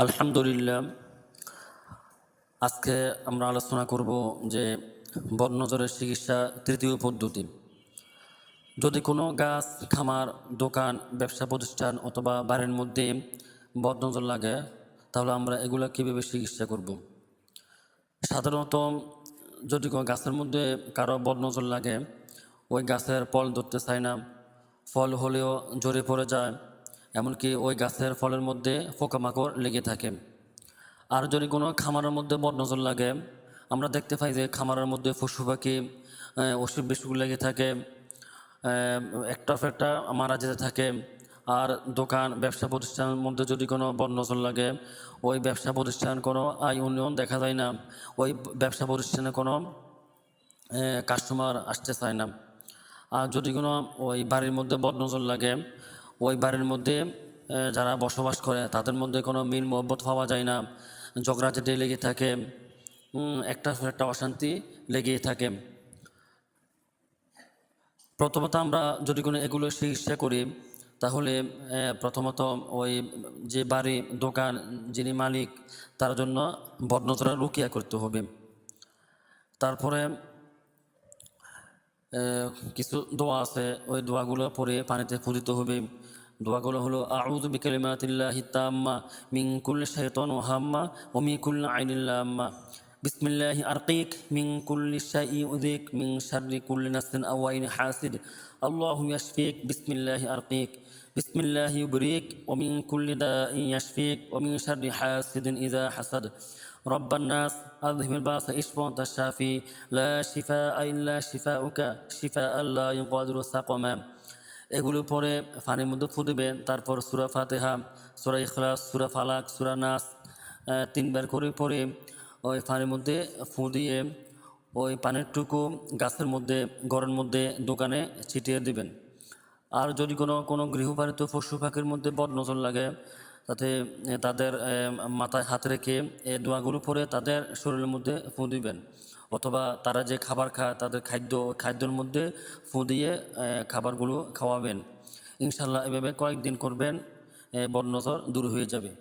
আলহামদুলিল্লাহ। আজকে আমরা আলোচনা করব যে বদনজরের চিকিৎসা তৃতীয় পদ্ধতি। যদি কোনো গাছ, খামার, দোকান, ব্যবসা প্রতিষ্ঠান অথবা বাড়ির মধ্যে বদনজর লাগে, তাহলে আমরা এগুলা কীভাবে চিকিৎসা করব। সাধারণত যদি কোনো গাছের মধ্যে কারো বদনজর লাগে, ওই গাছের ফল ধরতে চায় না, ফল হলেও ঝরে পড়ে যায়, এমনকি ওই গাছের ফলের মধ্যে পোকামাকড় লেগে থাকে। আর যদি কোনো খামারের মধ্যে বদনজর লাগে, আমরা দেখতে পাই যে খামারের মধ্যে পশু পাখি অসুখ বিসুখ লেগে থাকে, একটা একটা মারা যেতে থাকে। আর দোকান, ব্যবসা প্রতিষ্ঠানের মধ্যে যদি কোনো বদনজর লাগে, ওই ব্যবসা প্রতিষ্ঠান কোনো আয় উন্নয়ন দেখা যায় না, ওই ব্যবসা প্রতিষ্ঠানে কোনো কাস্টমার আসতে চায় না। আর যদি কোনো ওই বাড়ির মধ্যে বদনজর লাগে, ওই বাড়ির মধ্যে যারা বসবাস করে তাদের মধ্যে কোনো মিল মহব্বত পাওয়া যায় না, ঝগড়াঝাটি লেগে থাকে, একটা অশান্তি লেগেই থাকে। প্রথমত আমরা যদি কোনো এগুলো চিকিৎসা করি, তাহলে প্রথমত ওই যে বাড়ি, দোকান, যিনি মালিক, তার জন্য বদনজর রুকিয়া করতে হবে। তারপরে কিছু দোয়া আছে, ওই দোয়াগুলো পরে পানিতে ফুদিতে হবে। দোয়াগুলো হলো আউযু বিকালিমাতিল্লাহি তাম্মা মিন কুল্লি শাইতানিন ওয়া হাম্মা ওয়া মিন কুল্লি আইনিন লাম্মা। বিসমিল্লাহি আরকিক মিন কুল্লি শাইইন ইউযিক মিন শাররি কুল্লি নাফসিন আও আইনি হাসিদ। আল্লাহু ইয়াশফিক বিসমিল্লাহি আরকিক। বিসমিল্লাহি ইউবরিক ওয়া মিন কুল্লি দাইন ইয়াশফিক ওয়া মিন শাররি হাসিদিন ইযা হাসাদ। রব্বান নাস আযহিবিল বা'সা ইশফি ওয়া আনতা শাফি লা শিফাআ ইল্লা শিফাউকা শিফাআন লা ইউগাদিরু সাকামা। এগুলো পরে পানির মধ্যে ফু দিবেন। তারপর সূরা ফাতিহা, সূরা ইখলাস, সূরা ফালাক, সূরা নাস তিনবার করে পরে ওই পানির মধ্যে ফু দিয়ে ওই পানির টুকু গাছের মধ্যে, ঘরের মধ্যে, দোকানে ছিটিয়ে দিবেন। আর যদি কোনো গৃহপালিত পশু পাখির মধ্যে বদনজর লাগে, তাতে তাদের মাথায় হাত রেখে এই দোয়াগুলো পরে তাদের শরীরের মধ্যে ফু দিবেন। অথবা তারা যে খাবার খায়, তাদের খাদ্যের মধ্যে ফু দিয়ে খাবারগুলো খাওয়াবেন। ইনশাল্লাহ এভাবে কয়েকদিন করবেন, বদনজর দূর হয়ে যাবে।